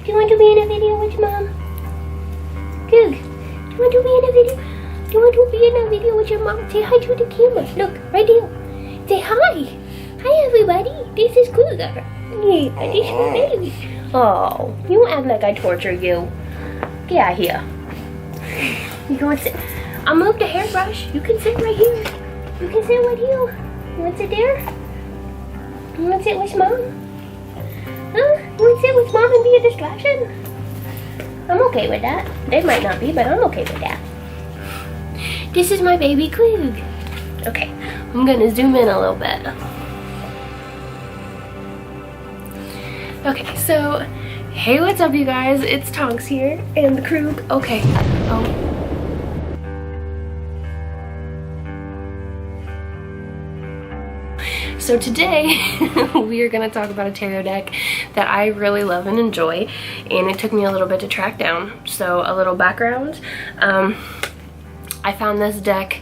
Do you want to be in a video with Mom? Coog, do you want to be in a video? Do you want to be in a video with your mom? Say hi to the camera. Look, right there. Say hi. Hi, everybody. This is Cougar. Yeah, this is my baby. Oh, you don't act like I torture you. Get out here. You want to sit? I'll move the hairbrush. You can sit right here. You can sit right here. You want to sit there? You want to sit with Mom? Huh? You want to sit with Mom and be a distraction? I'm okay with that. They might not be, but I'm okay with that. This is my baby Coog. Okay, I'm gonna zoom in a little bit. Okay, so, hey, what's up, you guys? It's Tonks here, and the Coog. Okay, oh. So today, we are going to talk about a tarot deck that I really love and enjoy, and it took me a little bit to track down. So a little background, I found this deck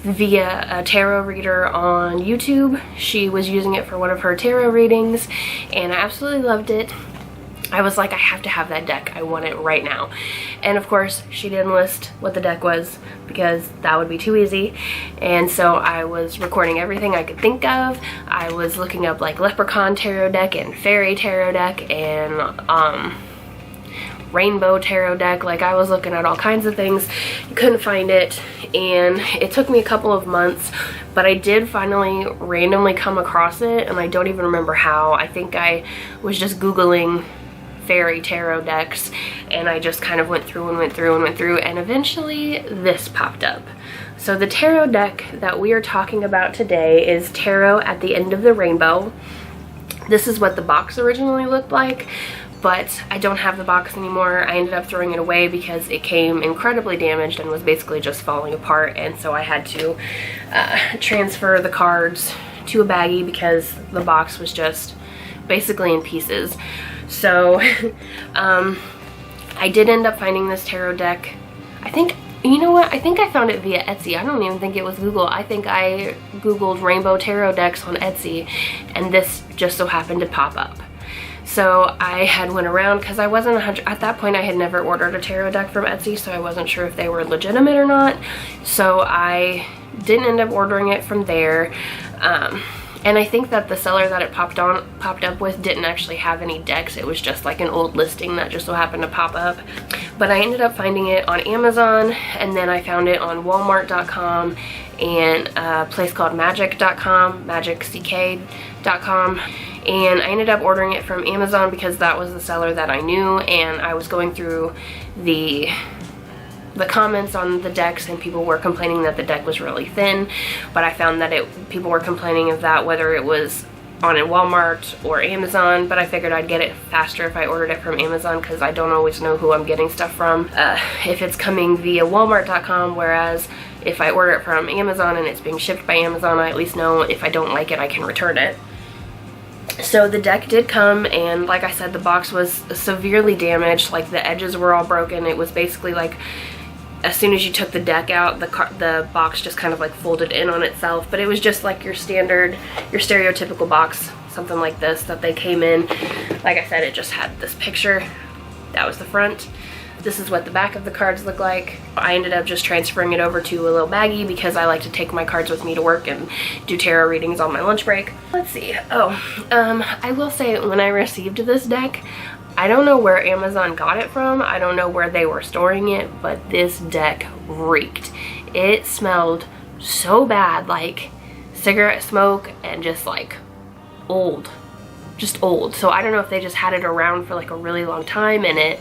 via a tarot reader on YouTube. She was using it for one of her tarot readings, and I absolutely loved it. I was like, I have to have that deck. I want it right now. And of course, she didn't list what the deck was because that would be too easy. And so I was recording everything I could think of. I was looking up like Leprechaun Tarot deck and Fairy Tarot deck and Rainbow Tarot deck. Like, I was looking at all kinds of things. Couldn't find it. And it took me a couple of months, but I did finally randomly come across it, and I don't even remember how. I think I was just Googling fairy tarot decks, and I just kind of went through and eventually this popped up. So the tarot deck that we are talking about today is Tarot at the End of the Rainbow. This is what the box originally looked like, but I don't have the box anymore. I ended up throwing it away because it came incredibly damaged and was basically just falling apart, and so I had to transfer the cards to a baggie because the box was just basically in pieces. So I did end up finding this tarot deck. I think, you know what, I think I found it via Etsy. I don't even think it was Google. I think I Googled rainbow tarot decks on Etsy, and this just so happened to pop up. So I had went around because I wasn't 100, at that point I had never ordered a tarot deck from Etsy, so I wasn't sure if they were legitimate or not. So I didn't end up ordering it from there. And I think that the seller that it popped up with didn't actually have any decks. It was just like an old listing that just so happened to pop up. But I ended up finding it on Amazon, and then I found it on Walmart.com and a place called magic.com, magic.com. And I ended up ordering it from Amazon because that was the seller that I knew, and I was going through the comments on the decks, and people were complaining that the deck was really thin, but I found that people were complaining of that whether it was on a Walmart or Amazon, but I figured I'd get it faster if I ordered it from Amazon because I don't always know who I'm getting stuff from if it's coming via Walmart.com, whereas if I order it from Amazon and it's being shipped by Amazon, I at least know if I don't like it I can return it. So the deck did come, and like I said, the box was severely damaged. Like, the edges were all broken. It was basically like, as soon as you took the deck out, the box just kind of like folded in on itself. But it was just like your standard, your stereotypical box, something like this that they came in. Like I said, it just had this picture. That was the front. This is what the back of the cards look like. I ended up just transferring it over to a little baggie because I like to take my cards with me to work and do tarot readings on my lunch break. Let's see. I will say, when I received this deck, I don't know where Amazon got it from. I don't know where they were storing it, but this deck reeked. It smelled so bad, like cigarette smoke and just like old. Just old. So I don't know if they just had it around for like a really long time and it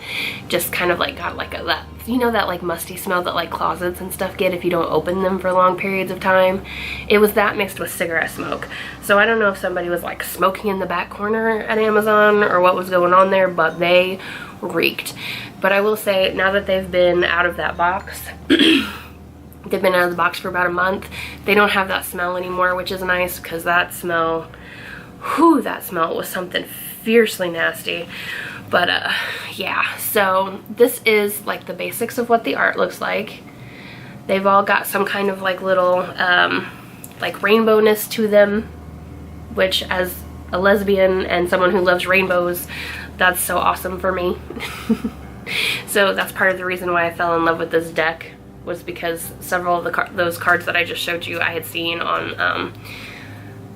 just kind of like got like that, you know, that like musty smell that like closets and stuff get if you don't open them for long periods of time. It was that mixed with cigarette smoke. So I don't know if somebody was like smoking in the back corner at Amazon or what was going on there, but they reeked. But I will say, now that they've been out of that box, they've been out of the box for about a month, they don't have that smell anymore, which is nice because that smell, whew, that smell was something fiercely nasty. But yeah, so this is like the basics of what the art looks like. They've all got some kind of like little like rainbowness to them, which as a lesbian and someone who loves rainbows, that's so awesome for me. So that's part of the reason why I fell in love with this deck, was because several of those cards that I just showed you I had seen on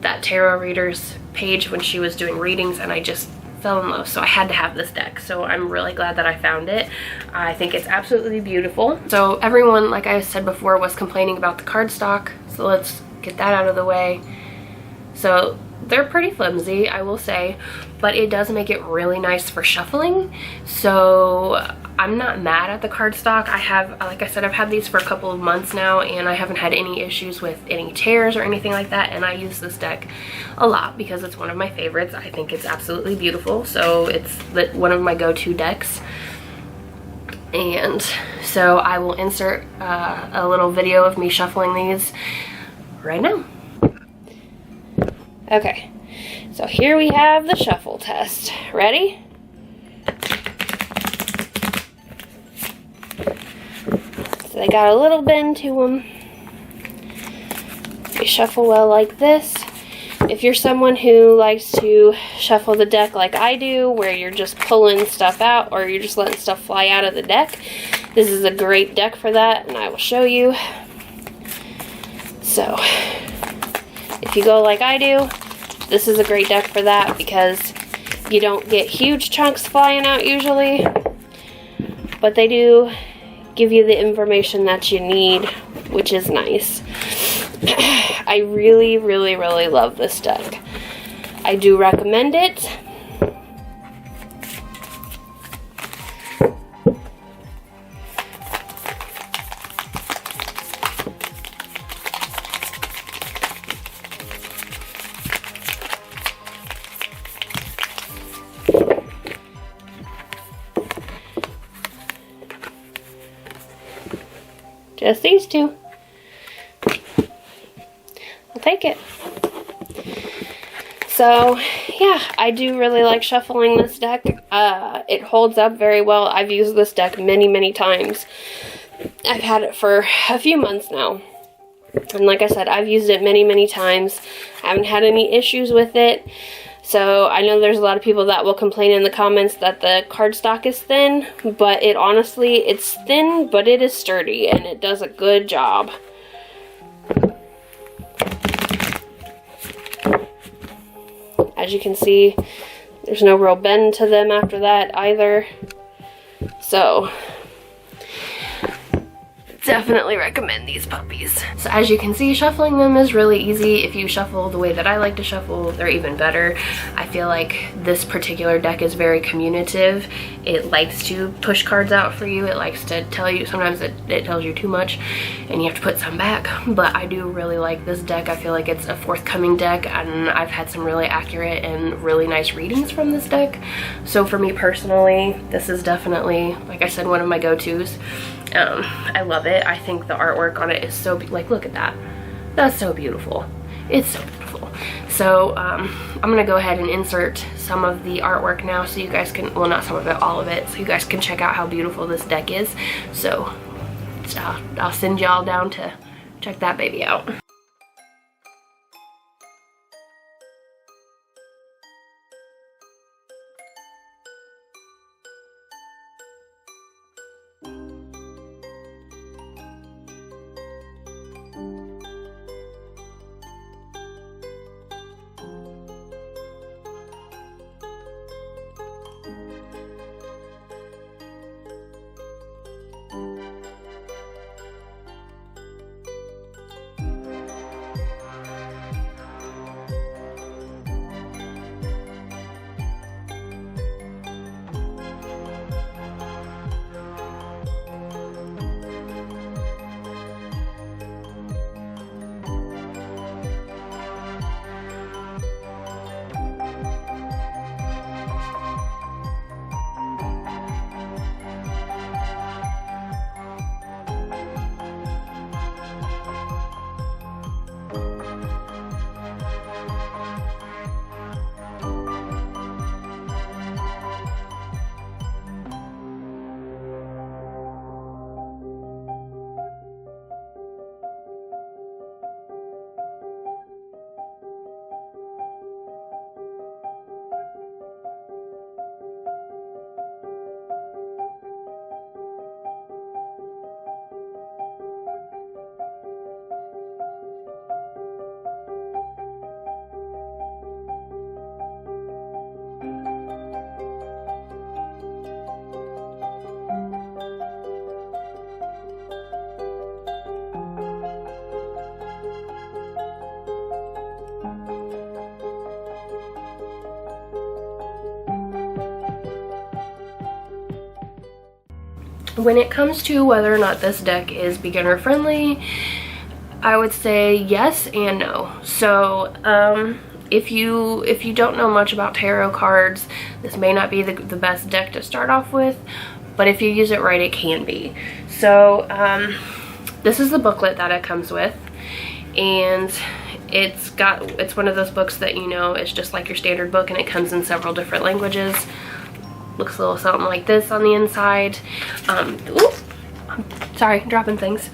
that tarot reader's page when she was doing readings, and I just fell in love. So I had to have this deck. So I'm really glad that I found it. I think it's absolutely beautiful. So everyone, like I said before, was complaining about the cardstock. So let's get that out of the way. So they're pretty flimsy, I will say, but it does make it really nice for shuffling. So I'm not mad at the cardstock. I have, like I said, I've had these for a couple of months now, and I haven't had any issues with any tears or anything like that, and I use this deck a lot because it's one of my favorites. I think it's absolutely beautiful, so it's one of my go-to decks. And so I will insert a little video of me shuffling these right now. Okay, so here we have the shuffle test. Ready? So they got a little bend to them. They shuffle well like this. If you're someone who likes to shuffle the deck like I do, where you're just pulling stuff out or you're just letting stuff fly out of the deck, this is a great deck for that, and I will show you. So if you go like I do, this is a great deck for that because you don't get huge chunks flying out usually, but they do give you the information that you need, which is nice. I really, really, really love this deck. I do recommend it. Just these two. I'll take it. So yeah, I do really like shuffling this deck. It holds up very well. I've used this deck many, many times. I've had it for a few months now. And like I said, I've used it many, many times. I haven't had any issues with it. So I know there's a lot of people that will complain in the comments that the cardstock is thin, but it honestly, it's thin, but it is sturdy and it does a good job. As you can see, there's no real bend to them after that either. So definitely recommend these puppies. So as you can see, shuffling them is really easy. If you shuffle the way that I like to shuffle, they're even better. I feel like this particular deck is very communicative. It likes to push cards out for you. It likes to tell you, sometimes it tells you too much and you have to put some back, but I do really like this deck. I feel like it's a forthcoming deck, and I've had some really accurate and really nice readings from this deck. So for me personally, this is definitely, like I said, one of my go-tos. I love it. I think the artwork on it is so, like, look at that. That's so beautiful. It's so beautiful. So I'm gonna go ahead and insert some of the artwork now so you guys can, well, not some of it, all of it, so you guys can check out how beautiful this deck is. So I'll send y'all down to check that baby out. When it comes to whether or not this deck is beginner friendly, I would say yes and no. So if you don't know much about tarot cards, this may not be the best deck to start off with, but if you use it right, it can be. So this is the booklet that it comes with, and it's one of those books that, you know, it's just like your standard book, and it comes in several different languages. Looks a little something like this on the inside. Oops, sorry, dropping things.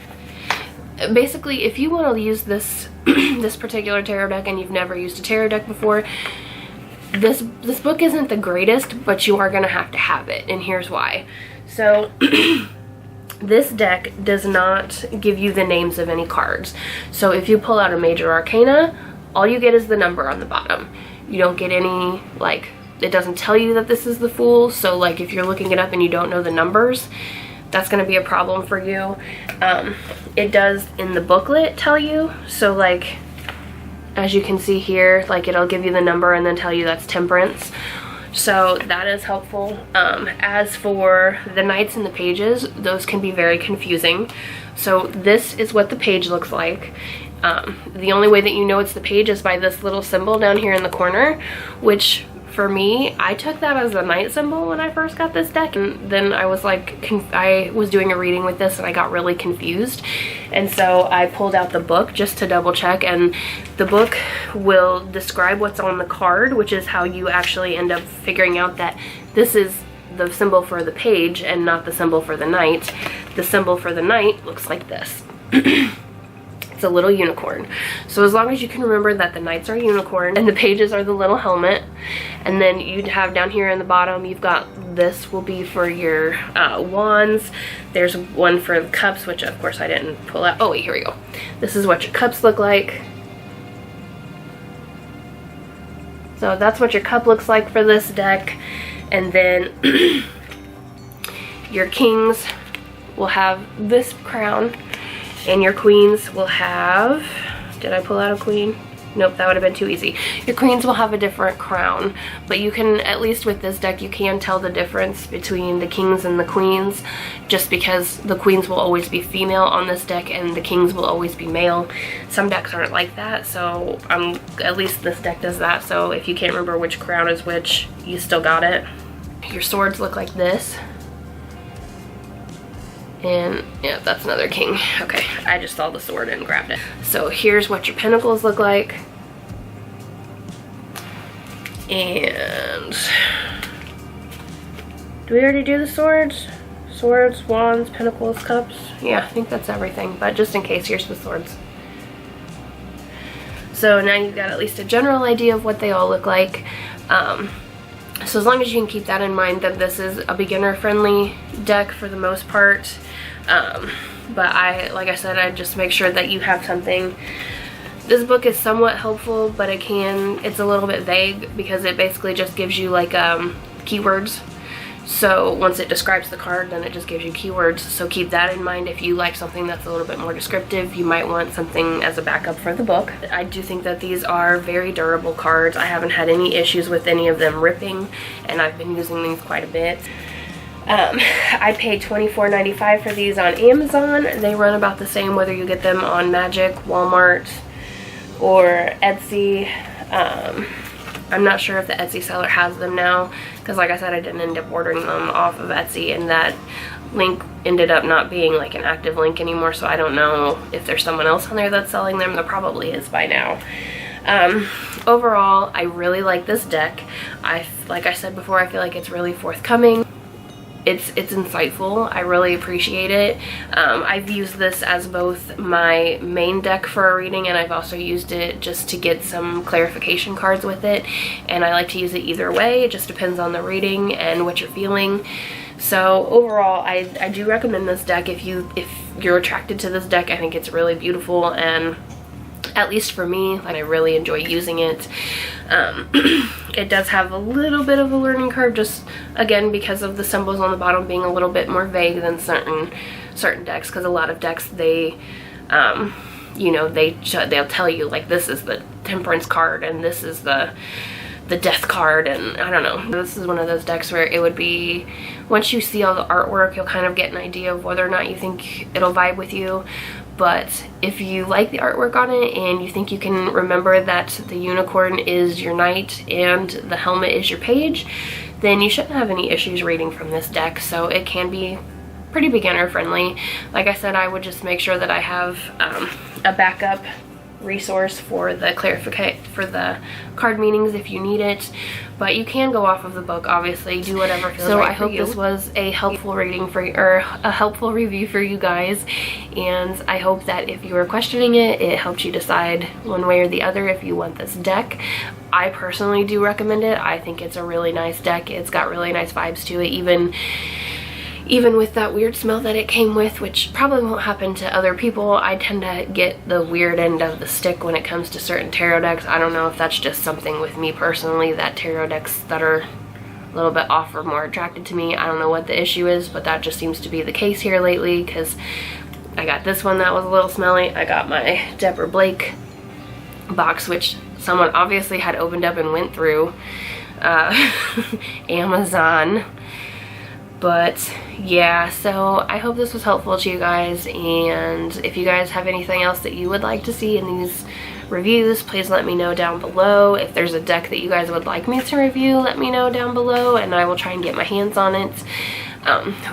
Basically, if you want to use this this particular tarot deck and you've never used a tarot deck before, this book isn't the greatest, but you are going to have it, and here's why. So this deck does not give you the names of any cards. So if you pull out a major arcana, all you get is the number on the bottom. You don't get any, like, it doesn't tell you that this is the Fool. So like if you're looking it up and you don't know the numbers, that's going to be a problem for you. It does in the booklet tell you, so like as you can see here, like it'll give you the number and then tell you that's Temperance, so that is helpful. As for the Knights and the Pages, those can be very confusing. So this is what the page looks like. The only way that you know it's the page is by this little symbol down here in the corner, which for me, I took that as the Knight symbol when I first got this deck, and then I was like, I was doing a reading with this and I got really confused, and so I pulled out the book just to double check, and the book will describe what's on the card, which is how you actually end up figuring out that this is the symbol for the page and not the symbol for the Knight. The symbol for the Knight looks like this. It's a little unicorn. So as long as you can remember that the Knights are unicorn and the pages are the little helmet, and then you'd have down here in the bottom, you've got, this will be for your wands. There's one for the cups, which of course I didn't pull out. Oh wait, here we go. This is what your cups look like. So that's what your cup looks like for this deck. And then your kings will have this crown, and your queens will have, did I pull out a queen? Nope, that would have been too easy. Your queens will have a different crown, but you can, at least with this deck, you can tell the difference between the kings and the queens, just because the queens will always be female on this deck and the kings will always be male. Some decks aren't like that, so at least this deck does that, so if you can't remember which crown is which, you still got it. Your swords look like this. And yeah, that's another king. Okay, I just saw the sword and grabbed it. So here's what your pentacles look like. And do we already do the swords? Swords, wands, pentacles, cups. Yeah, I think that's everything, but just in case, here's the swords. So now you've got at least a general idea of what they all look like. So as long as you can keep that in mind, that this is a beginner friendly deck for the most part. But like I said, I just make sure that you have something. This book is somewhat helpful, but it's a little bit vague because it basically just gives you like keywords. So once it describes the card, then it just gives you keywords. So keep that in mind. If you like something that's a little bit more descriptive, you might want something as a backup for the book. I do think that these are very durable cards. I haven't had any issues with any of them ripping, and I've been using these quite a bit. I paid $24.95 for these on Amazon. They run about the same whether you get them on Magic, Walmart, or Etsy. I'm not sure if the Etsy seller has them now, because like I said, I didn't end up ordering them off of Etsy, and that link ended up not being like an active link anymore, so I don't know if there's someone else on there that's selling them. There probably is by now. Overall, I really like this deck. Like I said before, I feel like it's really forthcoming. It's insightful. I really appreciate it. I've used this as both my main deck for a reading, and I've also used it just to get some clarification cards with it, and I like to use it either way. It just depends on the reading and what you're feeling. So overall, I do recommend this deck. If you're attracted to this deck, I think it's really beautiful, and at least for me, like, I really enjoy using it. It does have a little bit of a learning curve, just again because of the symbols on the bottom being a little bit more vague than certain decks, because a lot of decks, they you know, they'll tell you like this is the Temperance card and this is the the death card, and I don't know. This is one of those decks where it would be, once you see all the artwork, you'll kind of get an idea of whether or not you think it'll vibe with you. But if you like the artwork on it and you think you can remember that the unicorn is your knight and the helmet is your page, then you shouldn't have any issues reading from this deck. So it can be pretty beginner friendly. Like I said, I would just make sure that I have a backup resource for the card meanings if you need it, but you can go off of the book, obviously. Do whatever feels right. So I hope this was a helpful reading for you, or a helpful review for you guys, and I hope that if you were questioning it, it helped you decide one way or the other if you want this deck. I personally do recommend it. I think it's a really nice deck. It's got really nice vibes to it, even with that weird smell that it came with, which probably won't happen to other people. I tend to get the weird end of the stick when it comes to certain tarot decks. I don't know if that's just something with me personally, that tarot decks that are a little bit off are more attracted to me. I don't know what the issue is, but that just seems to be the case here lately, because I got this one that was a little smelly. I got my Deborah Blake box, which someone obviously had opened up and went through Amazon. But yeah, so I hope this was helpful to you guys, and if you guys have anything else that you would like to see in these reviews, please let me know down below. If there's a deck that you guys would like me to review, let me know down below and I will try and get my hands on it.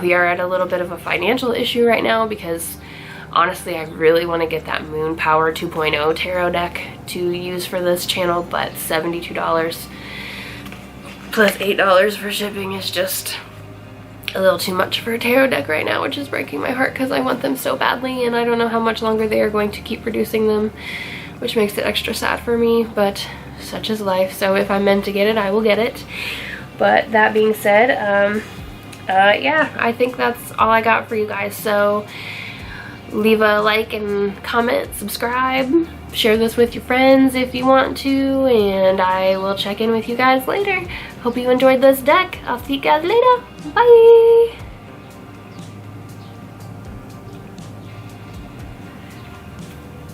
We are at a little bit of a financial issue right now because honestly I really want to get that Moon Power 2.0 tarot deck to use for this channel, but $72 plus $8 for shipping is just a little too much for a tarot deck right now, which is breaking my heart because I want them so badly and I don't know how much longer they are going to keep producing them, which makes it extra sad for me, but such is life. So if I'm meant to get it, I will get it. But that being said, yeah, I think that's all I got for you guys. So leave a like and comment, subscribe, share this with your friends if you want to, and I will check in with you guys later. Hope you enjoyed this deck. I'll see you guys later. Bye!